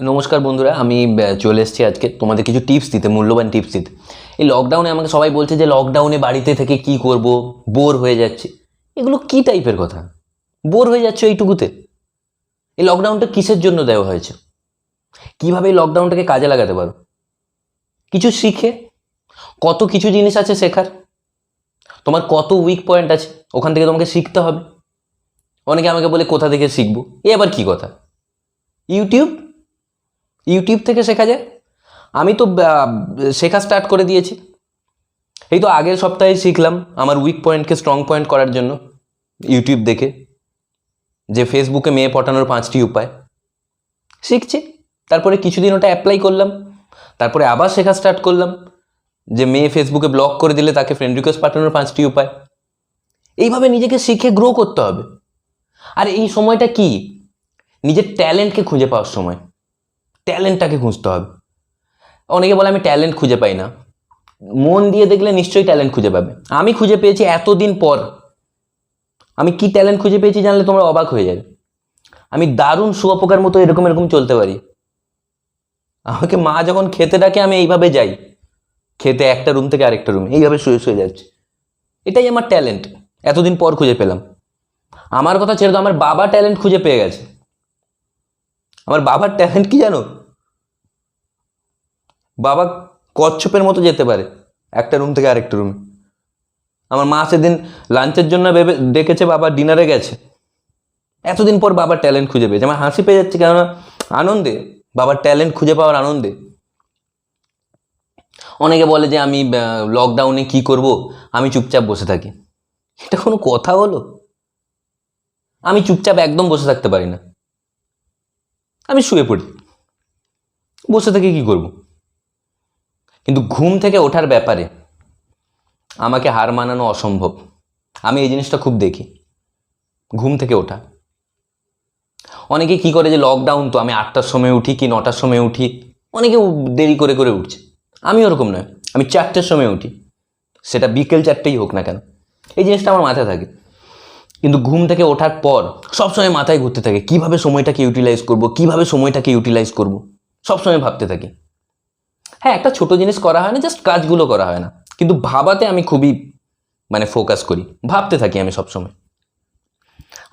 নমস্কার বন্ধুরা, আমি চলে এসেছি আজকে তোমাদের কিছু টিপস দিতে, মূল্যবান টিপস দিতে। এই লকডাউনে আমাকে সবাই বলছে যে লকডাউনে বাড়িতে থেকে কি করব, বোর হয়ে যাচ্ছে। এগুলো কি টাইপের কথা? বোর হয়ে যাচ্ছে এইটুকুতে? এই লকডাউনটা কিসের জন্য দেওয়া হয়েছে? কিভাবে এই লকডাউনটাকে কাজে লাগাতে পারো? কিছু শিখে, কত কিছু জিনিস আছে শেখার। তোমার কত উইক পয়েন্ট আছে, ওখান থেকে তোমাকে শিখতে হবে। অনেকে আমাকে বলে কোথা থেকে শিখবো, এ আবার কি কথা? ইউটিউব ইউটিউব থেকে শেখা যায়। আমি তো শেখা স্টার্ট করে দিয়েছি। এই তো আগের সপ্তাহে শিখলাম আমার উইক পয়েন্টকে স্ট্রং পয়েন্ট করার জন্য ইউটিউব দেখে, যে ফেসবুকে মেয়ে পটানোর 5টি উপায় শিখছি। তারপরে কিছুদিন ওটা অ্যাপ্লাই করলাম, তারপরে আবার শেখা স্টার্ট করলাম যে মেয়ে ফেসবুকে ব্লক করে দিলে তাকে ফ্রেন্ড রিকোয়েস্ট পাঠানোর 5টি উপায়। এইভাবে নিজেকে শিখে গ্রো করতে হবে। আর এই সময়টা কি, নিজের ট্যালেন্টকে খুঁজে পাওয়ার সময়। ট্যালেন্টটাকে খুঁজতে হবে। অনেকে বলে আমি ট্যালেন্ট খুঁজে পাই না। মন দিয়ে দেখলে নিশ্চয়ই ট্যালেন্ট খুঁজে পাবে। আমি খুঁজে পেয়েছি এতদিন পর। আমি কি ট্যালেন্ট খুঁজে পেয়েছি জানলে তোমরা অবাক হয়ে যাবে। আমি দারুণ শুয়োপোকার মতো এরকম এরকম চলতে পারি। আমাকে মা যখন খেতে ডাকে আমি এইভাবে যাই, খেতে একটা রুম থেকে আরেকটা রুমে এইভাবে শুয়ে শুয়ে যাচ্ছে। এটাই আমার ট্যালেন্ট, এতদিন পর খুঁজে পেলাম। আমার কথা ছেড়ে দাও, আমার বাবা ট্যালেন্ট খুঁজে পেয়ে গেছে। আমার বাবার ট্যালেন্ট কি জানো? বাবা কচ্ছপের মতো যেতে পারে একটা রুম থেকে আরেকটা রুমে। আমার মা সেদিন লাঞ্চের জন্য ভেবে ডেকেছে, বাবা ডিনারে গেছে। এতদিন পর বাবার ট্যালেন্ট খুঁজে পেয়েছে। আমার হাসি পেয়ে যাচ্ছে, কেননা আনন্দে, বাবার ট্যালেন্ট খুঁজে পাওয়ার আনন্দে। অনেকে বলে যে আমি লকডাউনে কি করব, আমি চুপচাপ বসে থাকি। এটা কোনো কথা হলো? আমি চুপচাপ একদম বসে থাকতে পারি না। আমি শুয়ে পড়ি, বসে থেকে কি করব? কিন্তু ঘুম থেকে ওঠার ব্যাপারে আমাকে হার মানানো অসম্ভব। আমি এই জিনিসটা খুব দেখি, ঘুম থেকে ওঠা। অনেকে কি করে যে লকডাউন তো আমি 8টার সময় উঠি কি 9টার সময় উঠি, অনেকে দেরি করে করে উঠছে। আমি ওরকম নয়, আমি 4টের সময় উঠি, সেটা বিকেল 4টেই হোক না কেন। এই জিনিসটা আমার মাথায় থাকে। কিন্তু ঘুম থেকে ওঠার পর সবসময় মাথায় ঘুরতে থাকে কিভাবে সময়টাকে ইউটিলাইজ করব, কিভাবে সময়টাকে ইউটিলাইজ করব, সবসময় ভাবতে থাকি। হ্যাঁ, একটা ছোট জিনিস করা হয় না, জাস্ট কাজগুলো করা হয় না, কিন্তু ভাবাতে আমি খুবই ফোকাস করি, ভাবতে থাকি আমি সবসময়।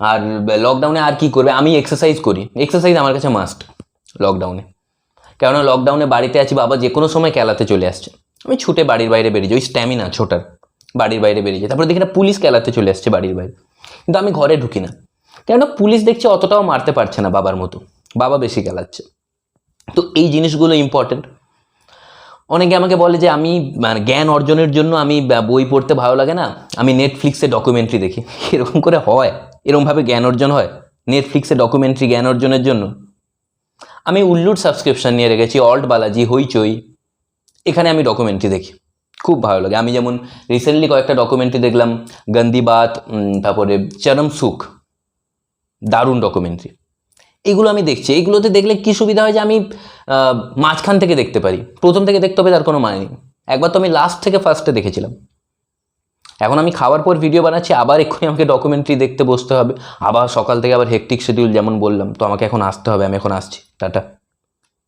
আর লকডাউনে আর কি করবে, আমি এক্সারসাইজ করি। এক্সারসাইজ আমার কাছে মাস্ট লকডাউনে। কেননা লকডাউনে বাড়িতে আছি, বাবা যে কোনো সময় খেলাতে চলে আসছে। আমি ছুটে বাড়ির বাইরে বেরিয়ে যাই, ওই স্ট্যামিনা ছোটার, বাড়ির বাইরে বেরিয়ে যাই। তারপরে দেখি না পুলিশ খেলাতে চলে আসছে বাড়ির বাইরে, কিন্তু আমি ঘরে ঢুকি না। কেননা পুলিশ দেখছে অতটাও মারতে পারছে না বাবার মতো, বাবা বেশি খেলাচ্ছে। তো এই জিনিসগুলো ইম্পর্টেন্ট। অনেকে আমাকে বলে যে আমি জ্ঞান অর্জনের জন্য আমি বই পড়তে ভালো লাগে না, আমি নেটফ্লিক্সে ডকুমেন্টারি দেখি। এরকম করে হয়? এরকমভাবে জ্ঞান অর্জন হয় নেটফ্লিক্সে ডকুমেন্টারি জ্ঞান অর্জনের জন্য? আমি উল্লুর সাবস্ক্রিপশন নিয়ে রেখেছি, অল্ট বালাজি, হইচই, এখানে আমি ডকুমেন্টারি দেখি, খুব ভালো লাগে। আমি যেমন রিসেন্টলি কয়েকটা ডকুমেন্টারি দেখলাম, গন্দি বাত, তারপরে চরম সুখ, দারুণ ডকুমেন্টারি। এগুলো আমি দেখছি। এইগুলোতে দেখলে কি সুবিধা হয় যে আমি মাঝখান থেকে দেখতে পারি। প্রথম থেকে দেখতে হবে তার কোনো মানে নেই। একবার তো আমি লাস্ট থেকে ফার্স্টে দেখেছিলাম। এখন আমি খাওয়ার পর ভিডিও বানাচ্ছি, আবার এক্ষুনি আমাকে ডকুমেন্টারি দেখতে বসতে হবে। আবার সকাল থেকে আবার হেকটিক শিডিউল, যেমন বললাম, তো আমাকে এখন আসতে হবে। আমি এখন আসছি, টাটা।